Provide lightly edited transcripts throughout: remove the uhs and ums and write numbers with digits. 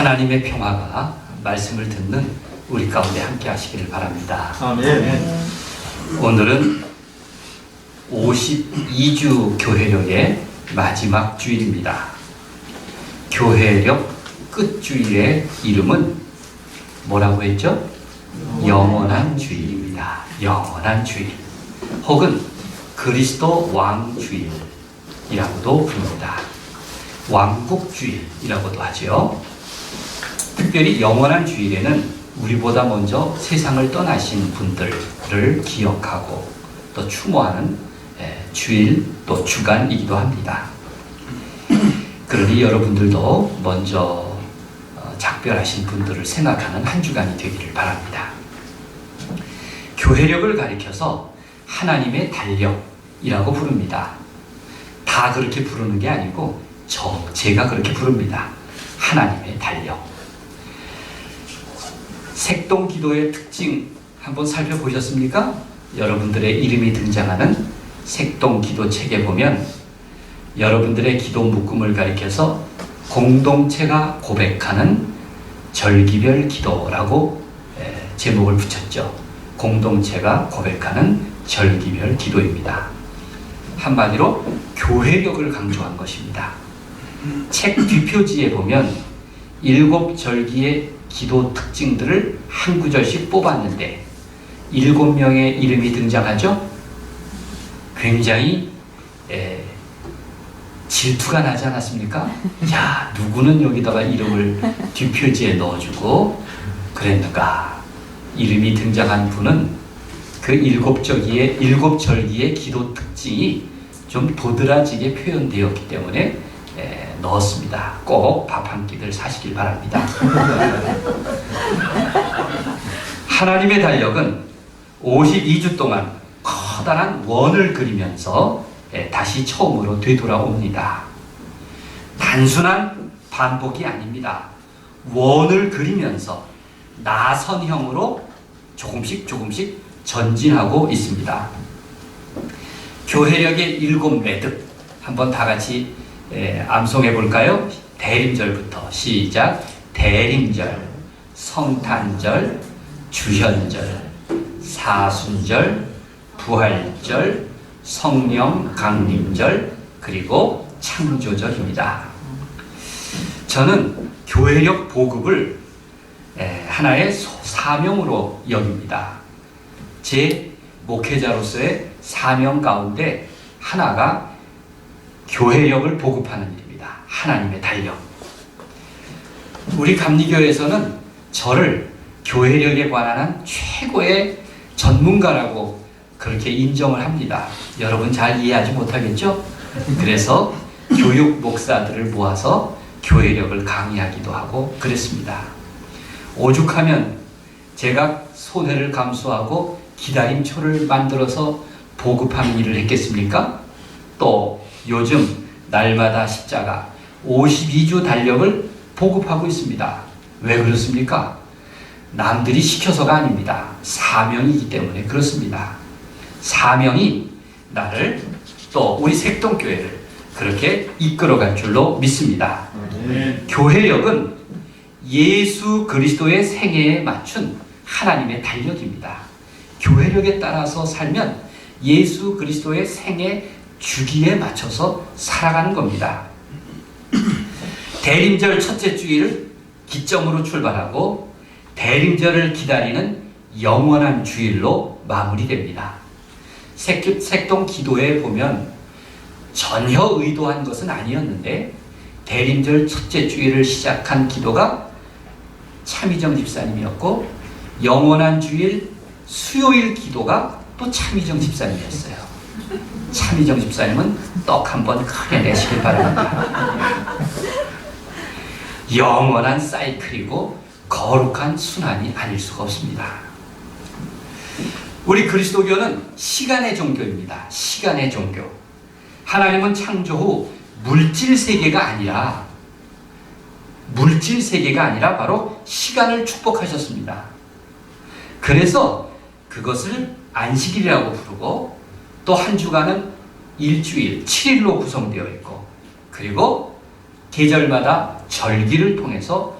하나님의 평화가 말씀을 듣는 우리 가운데 함께 하시기를 바랍니다. 아멘. 오늘은 52주 교회력의 마지막 주일입니다. 교회력 끝주일의 이름은 뭐라고 했죠? 영원한 주일입니다. 영원한 주일, 혹은 그리스도 왕주일이라고도 부릅니다. 왕국주일이라고도 하죠. 특별히 영원한 주일에는 우리보다 먼저 세상을 떠나신 분들을 기억하고 또 추모하는 주일 또 주간이기도 합니다. 그러니 여러분들도 먼저 작별하신 분들을 생각하는 한 주간이 되기를 바랍니다. 교회력을 가리켜서 하나님의 달력이라고 부릅니다. 다 그렇게 부르는 게 아니고 제가 그렇게 부릅니다. 하나님의 달력. 색동기도의 특징 한번 살펴보셨습니까? 여러분들의 이름이 등장하는 색동기도 책에 보면 여러분들의 기도 묶음을 가리켜서 공동체가 고백하는 절기별 기도라고 제목을 붙였죠. 공동체가 고백하는 절기별 기도입니다. 한마디로 교회력을 강조한 것입니다. 책 뒷표지에 보면 7절기의 기도 특징들을 한 구절씩 뽑았는데 7명의 이름이 등장하죠. 굉장히 질투가 나지 않았습니까? 야, 누구는 여기다가 이름을 뒷표지에 넣어주고 그랬는가. 이름이 등장한 분은 그 7절기의 기도 특징이 좀 도드라지게 표현되었기 때문에 넣었습니다. 꼭 밥 한 끼들 사시길 바랍니다. 하나님의 달력은 52주 동안 커다란 원을 그리면서 다시 처음으로 되돌아옵니다. 단순한 반복이 아닙니다. 원을 그리면서 나선형으로 조금씩 전진하고 있습니다. 교회력의 7매듭 한번 다 같이 암송해 볼까요? 대림절부터 시작. 대림절, 성탄절, 주현절, 사순절, 부활절, 성령 강림절, 그리고 창조절입니다. 저는 교회력 보급을 하나의 사명으로 여깁니다. 제 목회자로서의 사명 가운데 하나가 교회력을 보급하는 일입니다. 하나님의 달력. 우리 감리교회에서는 저를 교회력에 관한 최고의 전문가라고 그렇게 인정을 합니다. 여러분 잘 이해하지 못하겠죠? 그래서 교육 목사들을 모아서 교회력을 강의하기도 하고 그랬습니다. 오죽하면 제가 손해를 감수하고 기다림초를 만들어서 보급하는 일을 했겠습니까? 또 요즘 날마다 십자가 52주 달력을 보급하고 있습니다. 왜 그렇습니까? 남들이 시켜서가 아닙니다. 사명이기 때문에 그렇습니다. 사명이 나를 또 우리 색동교회를 그렇게 이끌어갈 줄로 믿습니다. 교회력은 예수 그리스도의 생애에 맞춘 하나님의 달력입니다. 교회력에 따라서 살면 예수 그리스도의 생애 주기에 맞춰서 살아가는 겁니다. 대림절 첫째 주일을 기점으로 출발하고 대림절을 기다리는 영원한 주일로 마무리됩니다. 색동 기도에 보면 전혀 의도한 것은 아니었는데 대림절 첫째 주일을 시작한 기도가 차미정 집사님이었고 영원한 주일 수요일 기도가 또 차미정 집사님이었어요. 차미정 집사님은 떡 한번 크게 내시길 바랍니다. 영원한 사이클이고 거룩한 순환이 아닐 수가 없습니다. 우리 그리스도교는 시간의 종교입니다. 시간의 종교. 하나님은 창조 후 물질 세계가 아니라 바로 시간을 축복하셨습니다. 그래서 그것을 안식일이라고 부르고 또 한 주간은 일주일 7일로 구성되어 있고 그리고 계절마다 절기를 통해서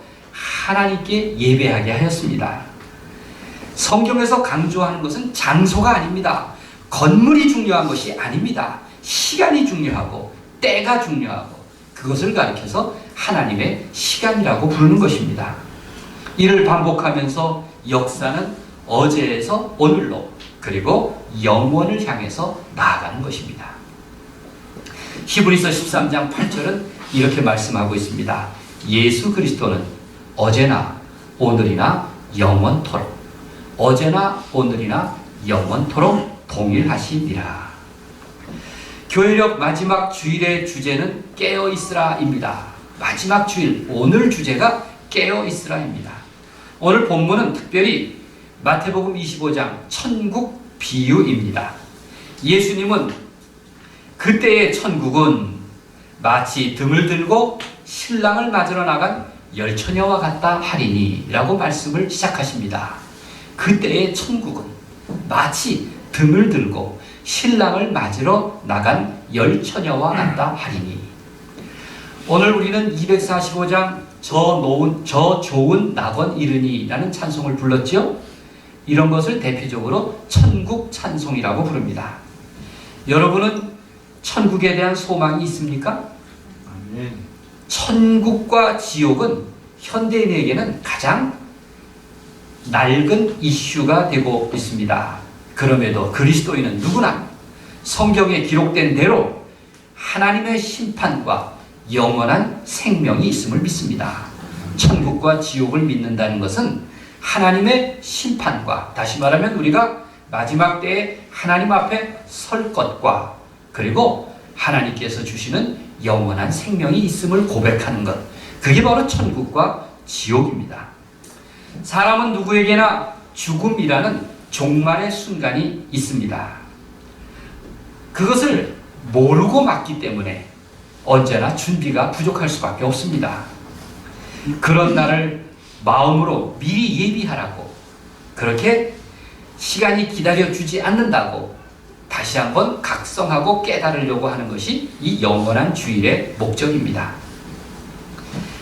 하나님께 예배하게 하였습니다. 성경에서 강조하는 것은 장소가 아닙니다. 건물이 중요한 것이 아닙니다. 시간이 중요하고 때가 중요하고 그것을 가리켜서 하나님의 시간이라고 부르는 것입니다. 이를 반복하면서 역사는 어제에서 오늘로 그리고 영원을 향해서 나아가는 것입니다. 히브리서 13장 8절은 이렇게 말씀하고 있습니다. 예수 그리스도는 어제나 오늘이나 영원토록 어제나 오늘이나 영원토록 동일하시니라. 교회력 마지막 주일의 주제는 깨어있으라입니다. 마지막 주일 오늘 주제가 깨어있으라입니다. 오늘 본문은 특별히 마태복음 25장 천국 비유입니다. 예수님은 그때의 천국은 마치 등을 들고 신랑을 맞으러 나간 열처녀와 같다 하리니 라고 말씀을 시작하십니다. 그때의 천국은 마치 등을 들고 신랑을 맞으러 나간 열처녀와 같다 하리니. 오늘 우리는 245장 저 좋은 낙원 이르니 라는 찬송을 불렀죠. 이런 것을 대표적으로 천국 찬송이라고 부릅니다. 여러분은 천국에 대한 소망이 있습니까? 아멘. 천국과 지옥은 현대인에게는 가장 낡은 이슈가 되고 있습니다. 그럼에도 그리스도인은 누구나 성경에 기록된 대로 하나님의 심판과 영원한 생명이 있음을 믿습니다. 천국과 지옥을 믿는다는 것은 하나님의 심판과, 다시 말하면 우리가 마지막 때에 하나님 앞에 설 것과, 그리고 하나님께서 주시는 영원한 생명이 있음을 고백하는 것, 그게 바로 천국과 지옥입니다. 사람은 누구에게나 죽음이라는 종말의 순간이 있습니다. 그것을 모르고 맞기 때문에 언제나 준비가 부족할 수밖에 없습니다. 그런 날을 마음으로 미리 예비하라고, 그렇게 시간이 기다려주지 않는다고 다시 한번 각성하고 깨달으려고 하는 것이 이 영원한 주일의 목적입니다.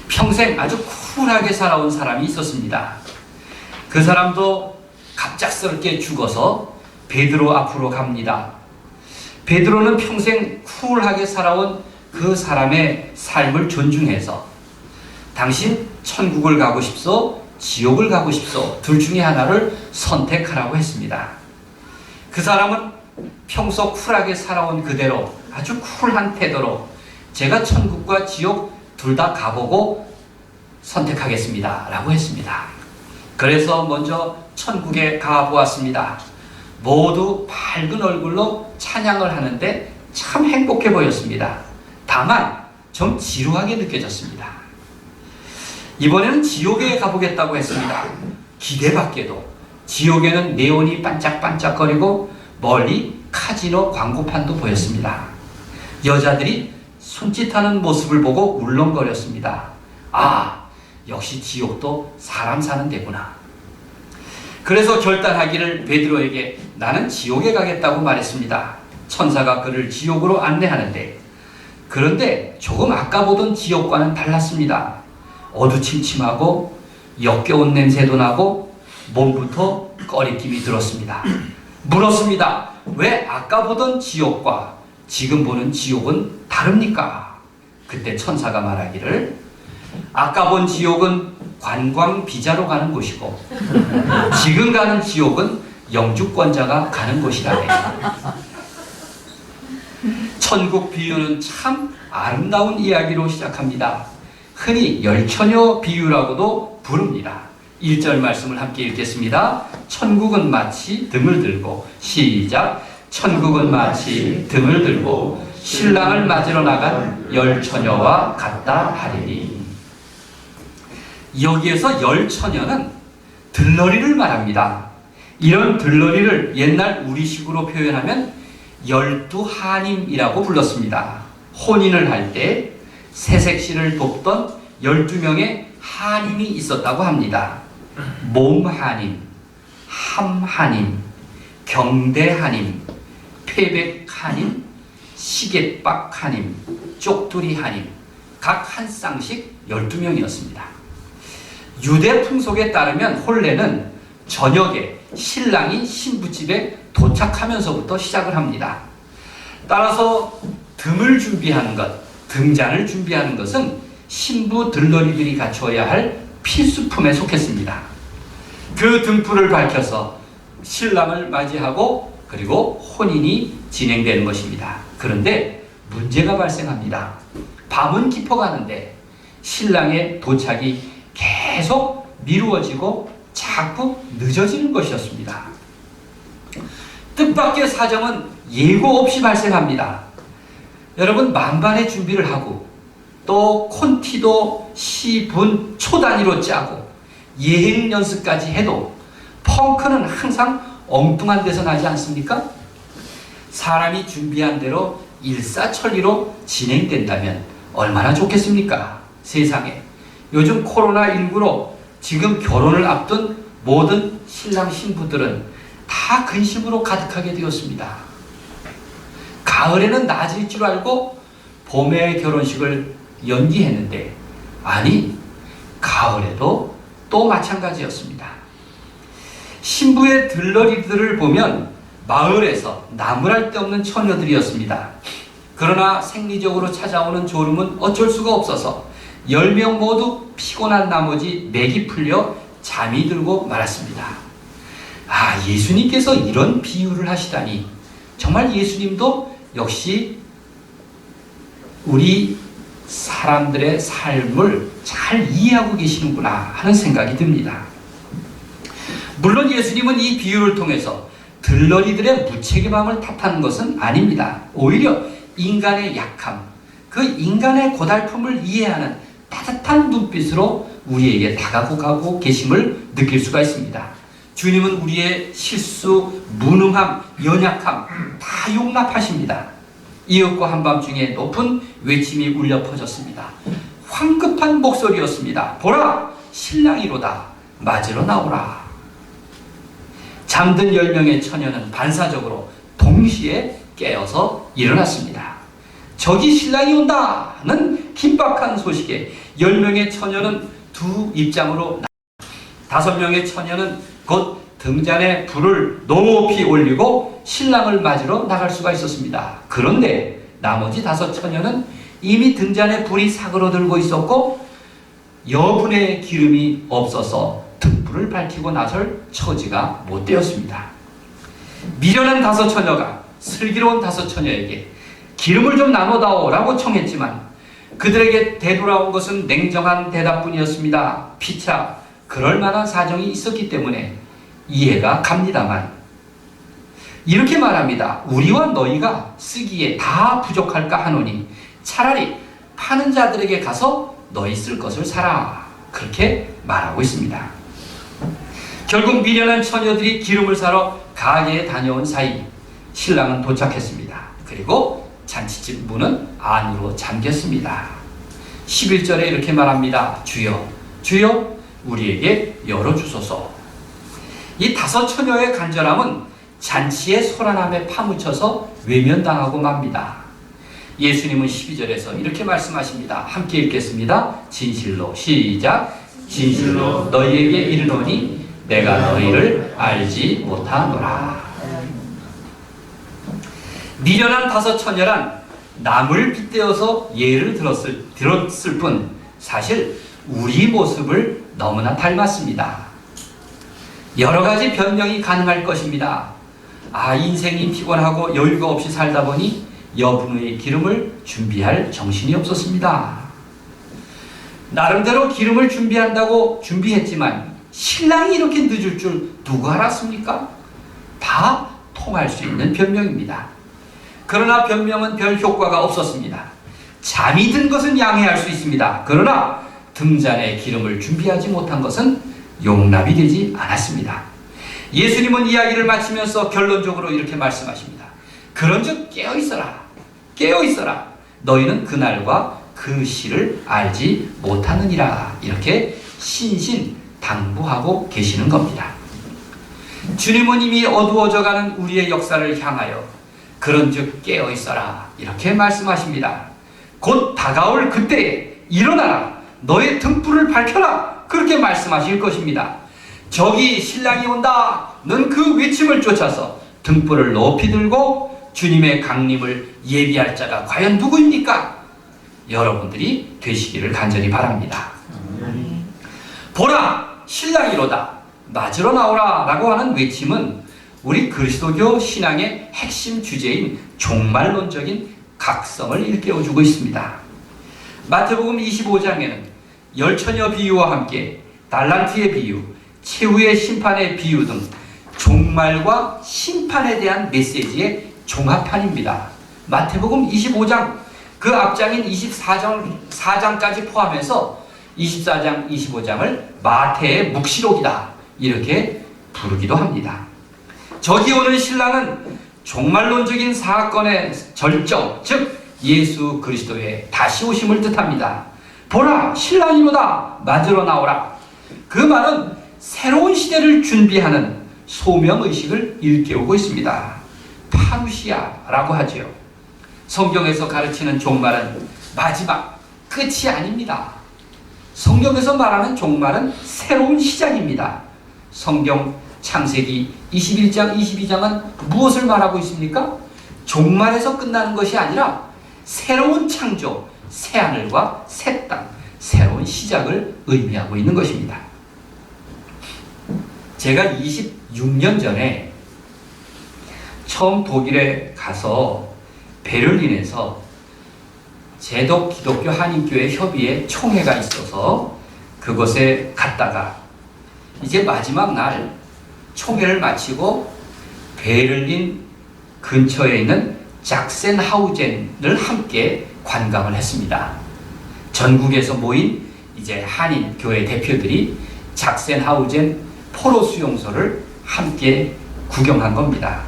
평생 아주 쿨하게 살아온 사람이 있었습니다. 그 사람도 갑작스럽게 죽어서 베드로 앞으로 갑니다. 베드로는 평생 쿨하게 살아온 그 사람의 삶을 존중해서 당신 천국을 가고 싶소? 지옥을 가고 싶소? 둘 중에 하나를 선택하라고 했습니다. 그 사람은 평소 쿨하게 살아온 그대로 아주 쿨한 태도로 제가 천국과 지옥 둘 다 가보고 선택하겠습니다 라고 했습니다. 그래서 먼저 천국에 가보았습니다. 모두 밝은 얼굴로 찬양을 하는데 참 행복해 보였습니다. 다만 좀 지루하게 느껴졌습니다. 이번에는 지옥에 가보겠다고 했습니다. 기대밖에도 지옥에는 네온이 반짝반짝거리고 멀리 카지노 광고판도 보였습니다. 여자들이 손짓하는 모습을 보고 울렁거렸습니다. 아, 역시 지옥도 사람 사는 데구나. 그래서 결단하기를 베드로에게 나는 지옥에 가겠다고 말했습니다. 천사가 그를 지옥으로 안내하는데, 그런데 조금 아까 보던 지옥과는 달랐습니다. 어두침침하고 역겨운 냄새도 나고 몸부터 꺼리낌이 들었습니다. 물었습니다. 왜 아까 보던 지옥과 지금 보는 지옥은 다릅니까? 그때 천사가 말하기를 아까 본 지옥은 관광 비자로 가는 곳이고 지금 가는 지옥은 영주권자가 가는 곳이라네. 천국 비유는 참 아름다운 이야기로 시작합니다. 흔히 열처녀 비유라고도 부릅니다. 1절 말씀을 함께 읽겠습니다. 천국은 마치 등을 들고, 시작. 천국은 마치 등을 들고 신랑을 맞으러 나간 열처녀와 같다 하리니. 여기에서 열처녀는 들러리를 말합니다. 이런 들러리를 옛날 우리식으로 표현하면 열두하님이라고 불렀습니다. 혼인을 할 때 새색시를 돕던 12명의 하님이 있었다고 합니다. 몸하님, 함하님, 경대하님, 패백하님, 시계박하님, 쪽두리하님, 각 한 쌍씩 12명이었습니다. 유대 풍속에 따르면 혼례는 저녁에 신랑이 신부집에 도착하면서부터 시작을 합니다. 따라서 등을 준비하는 것, 등잔을 준비하는 것은 신부 들러리들이 갖추어야 할 필수품에 속했습니다. 그 등불을 밝혀서 신랑을 맞이하고 그리고 혼인이 진행되는 것입니다. 그런데 문제가 발생합니다. 밤은 깊어가는데 신랑의 도착이 계속 미루어지고 자꾸 늦어지는 것이었습니다. 뜻밖의 사정은 예고 없이 발생합니다. 여러분, 만반의 준비를 하고 또 콘티도 시, 분, 초 단위로 짜고 예행 연습까지 해도 펑크는 항상 엉뚱한 데서 나지 않습니까? 사람이 준비한 대로 일사천리로 진행된다면 얼마나 좋겠습니까? 세상에. 요즘 코로나19로 지금 결혼을 앞둔 모든 신랑 신부들은 다 근심으로 가득하게 되었습니다. 가을에는 낮일 줄 알고 봄에 결혼식을 연기했는데, 아니, 가을에도 또 마찬가지였습니다. 신부의 들러리들을 보면 마을에서 나무랄 데 없는 처녀들이었습니다. 그러나 생리적으로 찾아오는 졸음은 어쩔 수가 없어서 10명 모두 피곤한 나머지 맥이 풀려 잠이 들고 말았습니다. 아, 예수님께서 이런 비유를 하시다니 정말 예수님도 역시 우리 사람들의 삶을 잘 이해하고 계시는구나 하는 생각이 듭니다. 물론 예수님은 이 비유를 통해서 들러리들의 무책임함을 탓하는 것은 아닙니다. 오히려 인간의 약함, 그 인간의 고달픔을 이해하는 따뜻한 눈빛으로 우리에게 다가가고 계심을 느낄 수가 있습니다. 주님은 우리의 실수, 무능함, 연약함 다 용납하십니다. 이윽고 한밤중에 높은 외침이 울려 퍼졌습니다. 황급한 목소리였습니다. 보라, 신랑이로다. 맞으러 나오라. 잠든 10명의 처녀는 반사적으로 동시에 깨어서 일어났습니다. 저기 신랑이 온다는 긴박한 소식에 10명의 처녀는 두 입장으로 5명의 처녀는 곧 등잔에 불을 높이 올리고 신랑을 맞으러 나갈 수가 있었습니다. 그런데 나머지 5 처녀는 이미 등잔에 불이 사그러들고 있었고 여분의 기름이 없어서 등불을 밝히고 나설 처지가 못 되었습니다. 미련한 5 처녀가 슬기로운 5 처녀에게 기름을 좀 나눠다오 라고 청했지만 그들에게 되돌아온 것은 냉정한 대답뿐이었습니다. 피차 그럴 만한 사정이 있었기 때문에 이해가 갑니다만 이렇게 말합니다. 우리와 너희가 쓰기에 다 부족할까 하노니 차라리 파는 자들에게 가서 너희 쓸 것을 사라. 그렇게 말하고 있습니다. 결국 미련한 처녀들이 기름을 사러 가게에 다녀온 사이 신랑은 도착했습니다. 그리고 잔치집 문은 안으로 잠겼습니다. 11절에 이렇게 말합니다. 주여, 주여, 우리에게 열어주소서. 이 5 처녀의 간절함은 잔치의 소란함에 파묻혀서 외면당하고 맙니다. 예수님은 12절에서 이렇게 말씀하십니다. 함께 읽겠습니다. 진실로, 시작. 진실로 너희에게 이르노니 내가 너희를 알지 못하노라. 미련한 5 처녀란 남을 빗대어서 예를 들었을 뿐 사실 우리 모습을 너무나 닮았습니다. 여러 가지 변명이 가능할 것입니다. 아, 인생이 피곤하고 여유가 없이 살다 보니 여분의 기름을 준비할 정신이 없었습니다. 나름대로 기름을 준비한다고 준비했지만 신랑이 이렇게 늦을 줄 누가 알았습니까? 다 통할 수 있는 변명입니다. 그러나 변명은 별 효과가 없었습니다. 잠이 든 것은 양해할 수 있습니다. 그러나 등잔에 기름을 준비하지 못한 것은 용납이 되지 않았습니다. 예수님은 이야기를 마치면서 결론적으로 이렇게 말씀하십니다. 그런즉 깨어있어라. 깨어있어라. 너희는 그날과 그 시를 알지 못하느니라. 이렇게 신신당부하고 계시는 겁니다. 주님은 이미 어두워져가는 우리의 역사를 향하여 그런즉 깨어있어라. 이렇게 말씀하십니다. 곧 다가올 그때에 일어나라. 너의 등불을 밝혀라. 그렇게 말씀하실 것입니다. 저기 신랑이 온다. 는 그 외침을 쫓아서 등불을 높이 들고 주님의 강림을 예비할 자가 과연 누구입니까? 여러분들이 되시기를 간절히 바랍니다. 보라, 신랑이로다. 맞으러 나오라 라고 하는 외침은 우리 그리스도교 신앙의 핵심 주제인 종말론적인 각성을 일깨워주고 있습니다. 마태복음 25장에는 열처녀 비유와 함께 달란트의 비유, 최후의 심판의 비유 등 종말과 심판에 대한 메시지의 종합판입니다. 마태복음 25장, 그 앞장인 24장까지 포함해서 24장, 25장을 마태의 묵시록이다 이렇게 부르기도 합니다. 저기 오는 신랑은 종말론적인 사건의 절정, 즉 예수 그리스도의 다시 오심을 뜻합니다. 보라, 신랑이로다. 맞으러 나오라. 그 말은 새로운 시대를 준비하는 소명의식을 일깨우고 있습니다. 파루시아라고 하죠. 성경에서 가르치는 종말은 마지막, 끝이 아닙니다. 성경에서 말하는 종말은 새로운 시작입니다. 성경 창세기 21장, 22장은 무엇을 말하고 있습니까? 종말에서 끝나는 것이 아니라 새로운 창조, 새하늘과 새 땅, 새로운 시작을 의미하고 있는 것입니다. 제가 26년 전에 처음 독일에 가서 베를린에서 제독 기독교 한인교회 협의회 총회가 있어서 그곳에 갔다가 이제 마지막 날 총회를 마치고 베를린 근처에 있는 작센하우젠을 함께 관광을 했습니다. 전국에서 모인 이제 한인 교회 대표들이 작센하우젠 포로 수용소를 함께 구경한 겁니다.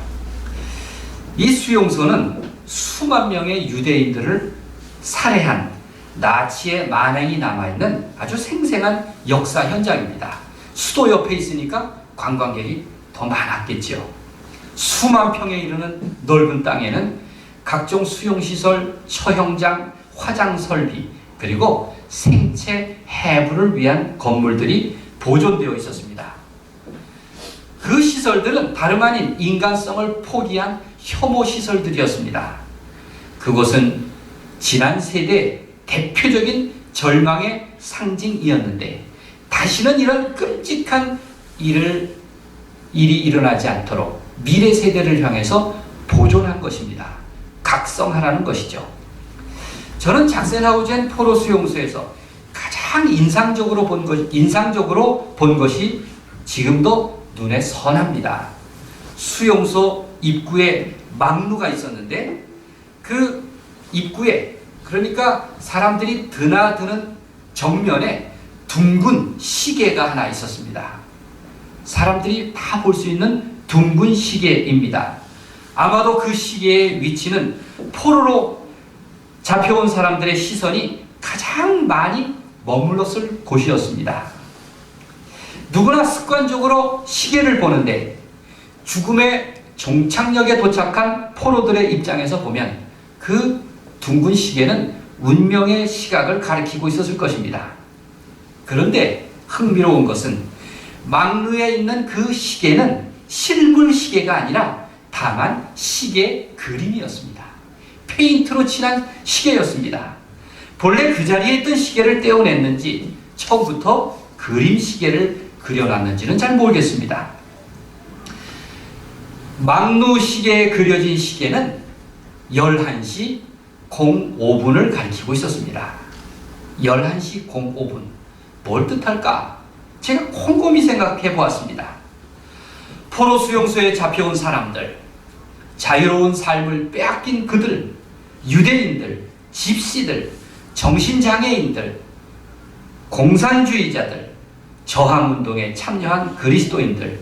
이 수용소는 수만 명의 유대인들을 살해한 나치의 만행이 남아있는 아주 생생한 역사 현장입니다. 수도 옆에 있으니까 관광객이 더 많았겠죠. 수만 평에 이르는 넓은 땅에는 각종 수용시설, 처형장, 화장 설비, 그리고 생체 해부를 위한 건물들이 보존되어 있었습니다. 그 시설들은 다름 아닌 인간성을 포기한 혐오 시설들이었습니다. 그곳은 지난 세대 대표적인 절망의 상징이었는데 다시는 이런 끔찍한 일이 일어나지 않도록 미래 세대를 향해서 보존한 것입니다. 각성하라는 것이죠. 저는 작센하우젠 포로 수용소에서 가장 인상적으로 본 것이 지금도 눈에 선합니다. 수용소 입구에 망루가 있었는데 그 입구에, 그러니까 사람들이 드나드는 정면에 둥근 시계가 하나 있었습니다. 사람들이 다 볼 수 있는 둥근 시계입니다. 아마도 그 시계의 위치는 포로로 잡혀온 사람들의 시선이 가장 많이 머물렀을 곳이었습니다. 누구나 습관적으로 시계를 보는데 죽음의 종착역에 도착한 포로들의 입장에서 보면 그 둥근 시계는 운명의 시각을 가리키고 있었을 것입니다. 그런데 흥미로운 것은 망루에 있는 그 시계는 실물 시계가 아니라 다만 시계 그림이었습니다. 페인트로 칠한 시계였습니다. 본래 그 자리에 있던 시계를 떼어냈는지 처음부터 그림 시계를 그려놨는지는 잘 모르겠습니다. 망루 시계에 그려진 시계는 11시 05분을 가리키고 있었습니다. 11시 05분. 뭘 뜻할까? 제가 곰곰이 생각해 보았습니다. 포로 수용소에 잡혀온 사람들, 자유로운 삶을 빼앗긴 그들, 유대인들, 집시들, 정신장애인들, 공산주의자들, 저항운동에 참여한 그리스도인들,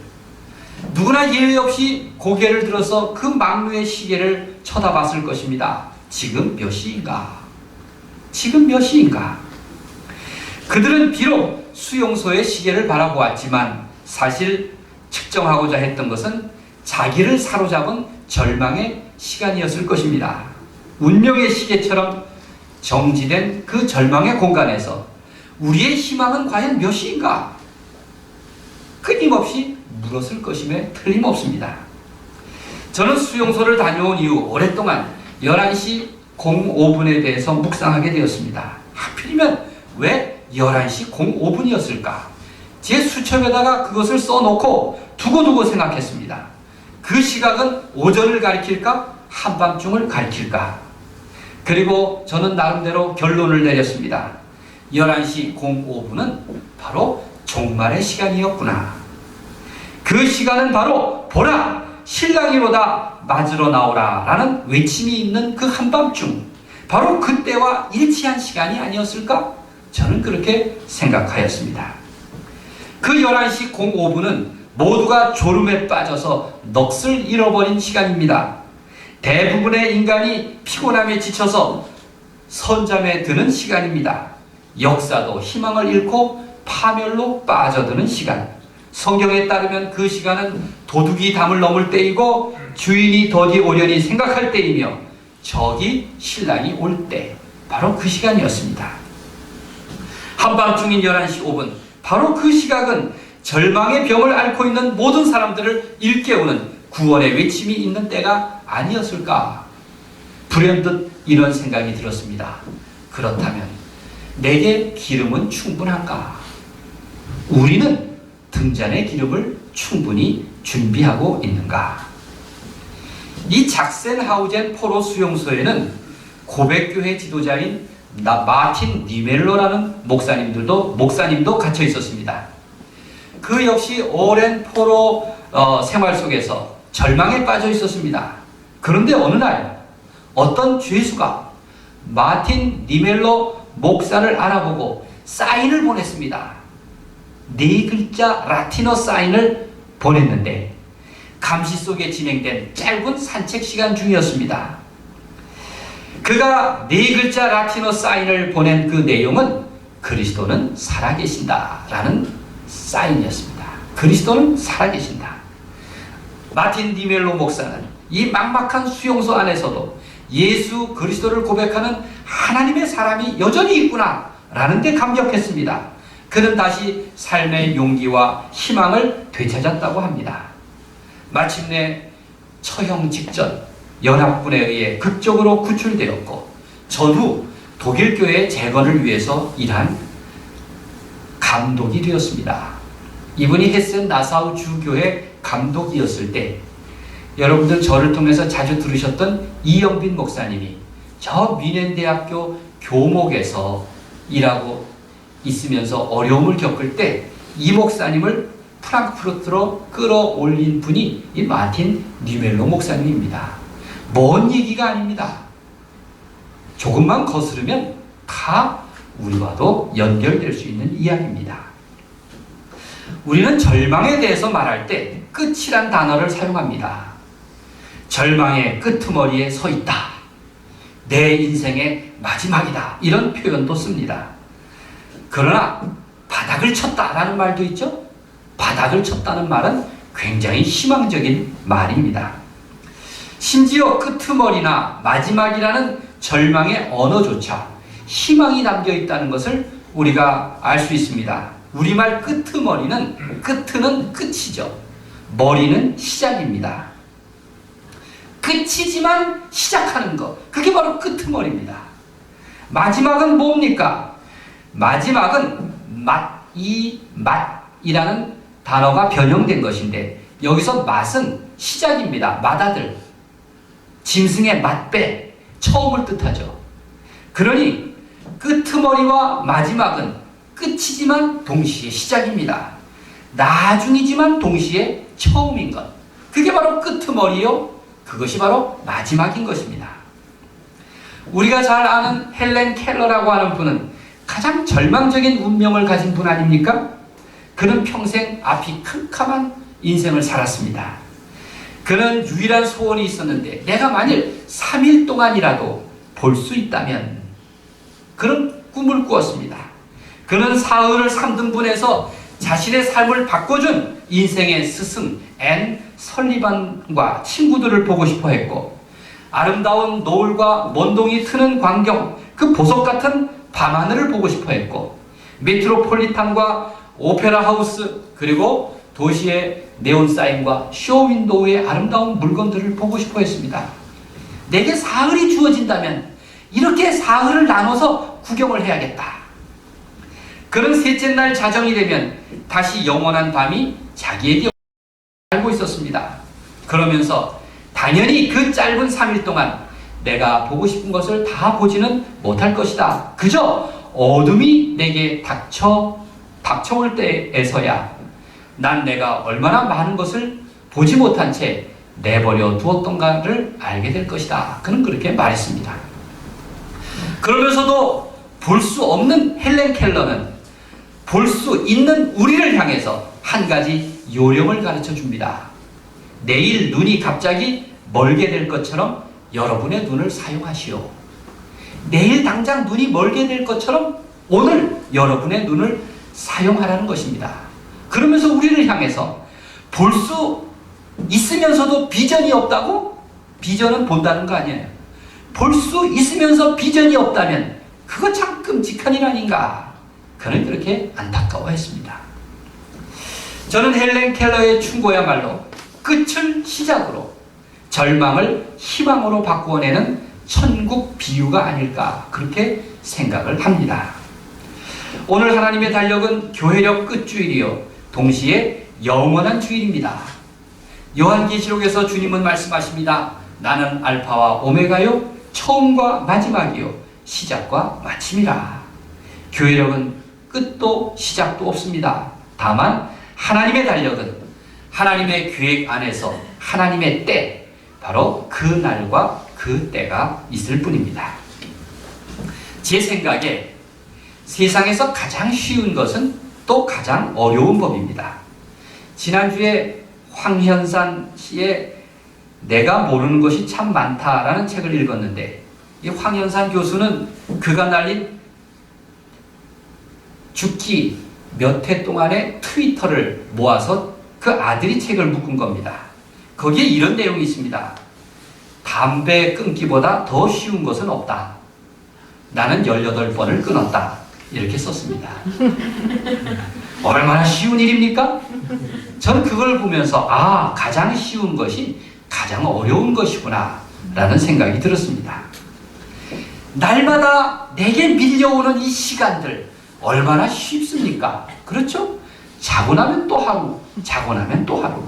누구나 예외 없이 고개를 들어서 그 망루의 시계를 쳐다봤을 것입니다. 지금 몇 시인가? 지금 몇 시인가? 그들은 비록 수용소의 시계를 바라보았지만 사실 측정하고자 했던 것은 자기를 사로잡은 절망의 시간이었을 것입니다. 운명의 시계처럼 정지된 그 절망의 공간에서 우리의 희망은 과연 몇인가? 끊임없이 물었을 것임에 틀림없습니다. 저는 수용소를 다녀온 이후 오랫동안 11시 05분에 대해서 묵상하게 되었습니다. 하필이면 왜 11시 05분이었을까? 제 수첩에다가 그것을 써놓고 두고두고 생각했습니다. 그 시각은 오전을 가리킬까? 한밤중을 가리킬까? 그리고 저는 나름대로 결론을 내렸습니다. 11시 05분은 바로 종말의 시간이었구나. 그 시간은 바로 보라! 신랑이로다 맞으러 나오라 라는 외침이 있는 그 한밤중, 바로 그때와 일치한 시간이 아니었을까? 저는 그렇게 생각하였습니다. 그 11시 05분은 모두가 졸음에 빠져서 넋을 잃어버린 시간입니다. 대부분의 인간이 피곤함에 지쳐서 선잠에 드는 시간입니다. 역사도 희망을 잃고 파멸로 빠져드는 시간. 성경에 따르면 그 시간은 도둑이 담을 넘을 때이고 주인이 더디 오려니 생각할 때이며 저기 신랑이 올 때, 바로 그 시간이었습니다. 한밤중인 11시 5분, 바로 그 시각은 절망의 병을 앓고 있는 모든 사람들을 일깨우는 구원의 외침이 있는 때가 아니었을까? 불현듯 이런 생각이 들었습니다. 그렇다면 내게 기름은 충분한가? 우리는 등잔의 기름을 충분히 준비하고 있는가? 이 작센하우젠 포로 수용소에는 고백교회 지도자인 마틴 니멜로라는 목사님도 갇혀 있었습니다. 그 역시 오랜 포로 생활 속에서 절망에 빠져 있었습니다. 그런데 어느 날 어떤 죄수가 마틴 니멜로 목사를 알아보고 사인을 보냈습니다. 4글자 라틴어 사인을 보냈는데 감시 속에 진행된 짧은 산책 시간 중이었습니다. 그가 4글자 라틴어 사인을 보낸 그 내용은 그리스도는 살아계신다 라는 사인이었습니다. 그리스도는 살아계신다. 마틴 니멜로 목사는 이 막막한 수용소 안에서도 예수 그리스도를 고백하는 하나님의 사람이 여전히 있구나 라는 데 감격했습니다. 그는 다시 삶의 용기와 희망을 되찾았다고 합니다. 마침내 처형 직전 연합군에 의해 극적으로 구출되었고 전후 독일교회 재건을 위해서 일한 감독이 되었습니다. 이분이 헤센 나사우 주교회 감독이었을 때 여러분들 저를 통해서 자주 들으셨던 이영빈 목사님이 저 미넨대학교 교목에서 일하고 있으면서 어려움을 겪을 때 이 목사님을 프랑크푸르트로 끌어올린 분이 이 마틴 니멜로 목사님입니다. 먼 얘기가 아닙니다. 조금만 거스르면 다 우리와도 연결될 수 있는 이야기입니다. 우리는 절망에 대해서 말할 때 끝이란 단어를 사용합니다. 절망의 끄트머리에 서 있다. 내 인생의 마지막이다. 이런 표현도 씁니다. 그러나 바닥을 쳤다라는 말도 있죠. 바닥을 쳤다는 말은 굉장히 희망적인 말입니다. 심지어 끄트머리나 마지막이라는 절망의 언어조차 희망이 담겨 있다는 것을 우리가 알 수 있습니다. 우리말 끄트머리는 끄트는 끝이죠. 머리는 시작입니다. 끝이지만 시작하는 것, 그게 바로 끄트머리입니다. 마지막은 뭡니까? 마지막은 맛이라는 단어가 변형된 것인데 여기서 맛은 시작입니다. 맏아들, 짐승의 맛배, 처음을 뜻하죠. 그러니 끄트머리와 마지막은 끝이지만 동시에 시작입니다. 나중이지만 동시에 처음인 것, 그게 바로 끄트머리요, 그것이 바로 마지막인 것입니다. 우리가 잘 아는 헬렌 켈러라고 하는 분은 가장 절망적인 운명을 가진 분 아닙니까? 그는 평생 앞이 캄캄한 인생을 살았습니다. 그는 유일한 소원이 있었는데 내가 만일 3일 동안이라도 볼 수 있다면 그런 꿈을 꾸었습니다. 그는 사흘을 3등분해서 자신의 삶을 바꿔준 인생의 스승 앤 설리반과 친구들을 보고 싶어 했고 아름다운 노을과 먼동이 트는 광경, 그 보석 같은 밤하늘을 보고 싶어 했고 메트로폴리탄과 오페라 하우스, 그리고 도시의 네온사인과 쇼윈도우의 아름다운 물건들을 보고 싶어 했습니다. 내게 사흘이 주어진다면 이렇게 사흘을 나눠서 구경을 해야겠다. 그런 셋째 날 자정이 되면 다시 영원한 밤이 자기에게 알고 있었습니다. 그러면서 당연히 그 짧은 3일 동안 내가 보고 싶은 것을 다 보지는 못할 것이다. 그저 어둠이 내게 닥쳐올 때에서야 난 내가 얼마나 많은 것을 보지 못한 채 내버려 두었던가를 알게 될 것이다. 그는 그렇게 말했습니다. 그러면서도 볼 수 없는 헬렌 켈러는 볼 수 있는 우리를 향해서 한 가지 요령을 가르쳐 줍니다. 내일 눈이 갑자기 멀게 될 것처럼 여러분의 눈을 사용하시오. 내일 당장 눈이 멀게 될 것처럼 오늘 여러분의 눈을 사용하라는 것입니다. 그러면서 우리를 향해서 볼 수 있으면서도 비전이 없다고? 비전은 본다는 거 아니에요. 볼 수 있으면서 비전이 없다면 그거 참 끔찍한 일 아닌가? 그는 그렇게 안타까워했습니다. 저는 헬렌 켈러의 충고야말로 끝을 시작으로 절망을 희망으로 바꾸어내는 천국 비유가 아닐까 그렇게 생각을 합니다. 오늘 하나님의 달력은 교회력 끝주일이요 동시에 영원한 주일입니다. 요한계시록에서 주님은 말씀하십니다. 나는 알파와 오메가요 처음과 마지막이요 시작과 마침이라. 교회력은 끝도 시작도 없습니다. 다만 하나님의 달력은 하나님의 계획 안에서 하나님의 때, 바로 그 날과 그 때가 있을 뿐입니다. 제 생각에 세상에서 가장 쉬운 것은 또 가장 어려운 법입니다. 지난주에 황현산 씨의 내가 모르는 것이 참 많다라는 책을 읽었는데, 이 황현산 교수는 그가 날린 죽기 몇 해 동안의 트위터를 모아서 그 아들이 책을 묶은 겁니다. 거기에 이런 내용이 있습니다. 담배 끊기보다 더 쉬운 것은 없다. 나는 18번을 끊었다. 이렇게 썼습니다. 얼마나 쉬운 일입니까? 저는 그걸 보면서 가장 쉬운 것이 가장 어려운 것이구나 라는 생각이 들었습니다. 날마다 내게 밀려오는 이 시간들 얼마나 쉽습니까? 그렇죠? 자고 나면 또 하루, 자고 나면 또 하루.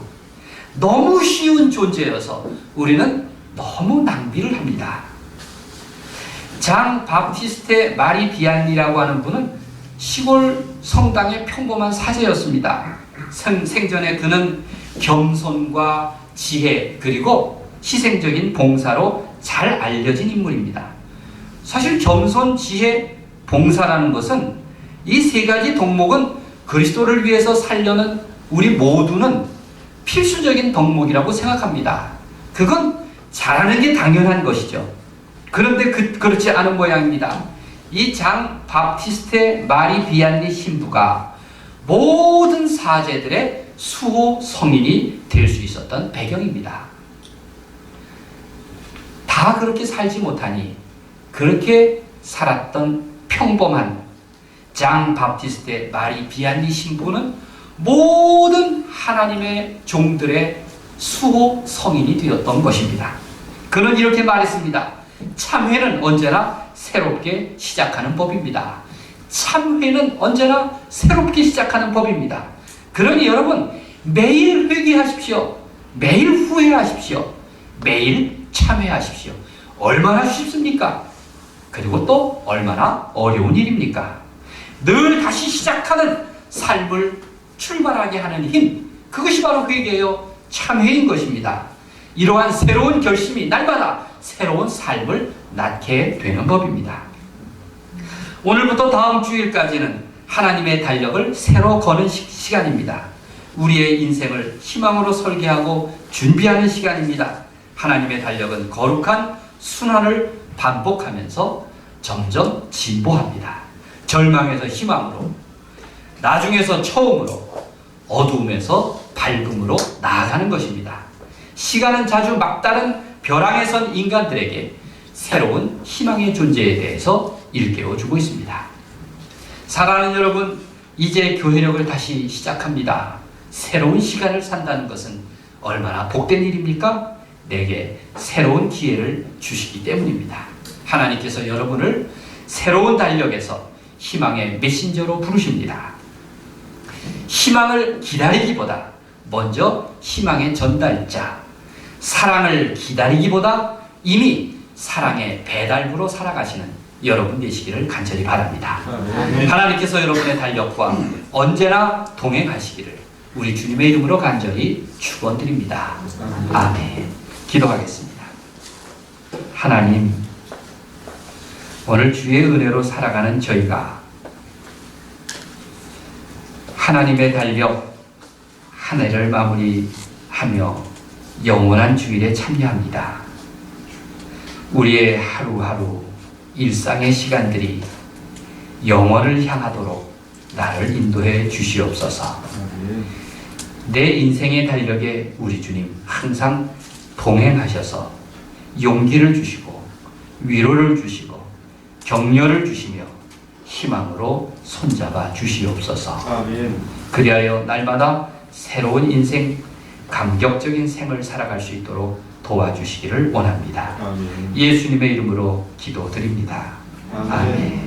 너무 쉬운 존재여서 우리는 너무 낭비를 합니다. 장 바프티스테 마리 비안니라고 하는 분은 시골 성당의 평범한 사제였습니다. 생전에 그는 겸손과 지혜 그리고 희생적인 봉사로 잘 알려진 인물입니다. 사실 겸손, 지혜, 봉사라는 것은 이 세 가지 덕목은 그리스도를 위해서 살려는 우리 모두는 필수적인 덕목이라고 생각합니다. 그건 잘하는 게 당연한 것이죠. 그런데 그렇지 않은 모양입니다. 이 장 바프티스테 마리 비안니 신부가 모든 사제들의 수호 성인이 될 수 있었던 배경입니다. 다 그렇게 살지 못하니 그렇게 살았던 평범한 장 바프티스테 마리 비안니 신부는 모든 하나님의 종들의 수호 성인이 되었던 것입니다. 그는 이렇게 말했습니다. 참회는 언제나 새롭게 시작하는 법입니다. 참회는 언제나 새롭게 시작하는 법입니다. 그러니 여러분 매일 회개하십시오. 매일 후회하십시오. 매일 참회하십시오. 얼마나 쉽습니까? 그리고 또 얼마나 어려운 일입니까? 늘 다시 시작하는 삶을 출발하게 하는 힘, 그것이 바로 회개요 참회인 것입니다. 이러한 새로운 결심이 날마다 새로운 삶을 낳게 되는 법입니다. 오늘부터 다음 주일까지는 하나님의 달력을 새로 거는 시간입니다. 우리의 인생을 희망으로 설계하고 준비하는 시간입니다. 하나님의 달력은 거룩한 순환을 반복하면서 점점 진보합니다. 절망에서 희망으로, 나중에서 처음으로, 어두움에서 밝음으로 나아가는 것입니다. 시간은 자주 막다른 벼랑에 선 인간들에게 새로운 희망의 존재에 대해서 일깨워주고 있습니다. 사랑하는 여러분, 이제 교회력을 다시 시작합니다. 새로운 시간을 산다는 것은 얼마나 복된 일입니까? 내게 새로운 기회를 주시기 때문입니다. 하나님께서 여러분을 새로운 달력에서 희망의 메신저로 부르십니다. 희망을 기다리기보다 먼저 희망의 전달자, 사랑을 기다리기보다 이미 사랑의 배달부로 살아가시는 여러분 되시기를 간절히 바랍니다. 하나님께서 여러분의 달력과 언제나 동행하시기를 우리 주님의 이름으로 간절히 축원드립니다. 아멘. 기도하겠습니다. 하나님, 오늘 주의 은혜로 살아가는 저희가 하나님의 달력 한 해를 마무리하며 영원한 주일에 참여합니다. 우리의 하루하루 일상의 시간들이 영원을 향하도록 나를 인도해 주시옵소서. 내 인생의 달력에 우리 주님 항상 동행하셔서 용기를 주시고 위로를 주시고 격려를 주시며 희망으로 손잡아 주시옵소서. 아멘. 그리하여 날마다 새로운 인생, 감격적인 생을 살아갈 수 있도록 도와주시기를 원합니다. 아멘. 예수님의 이름으로 기도드립니다. 아멘. 아멘.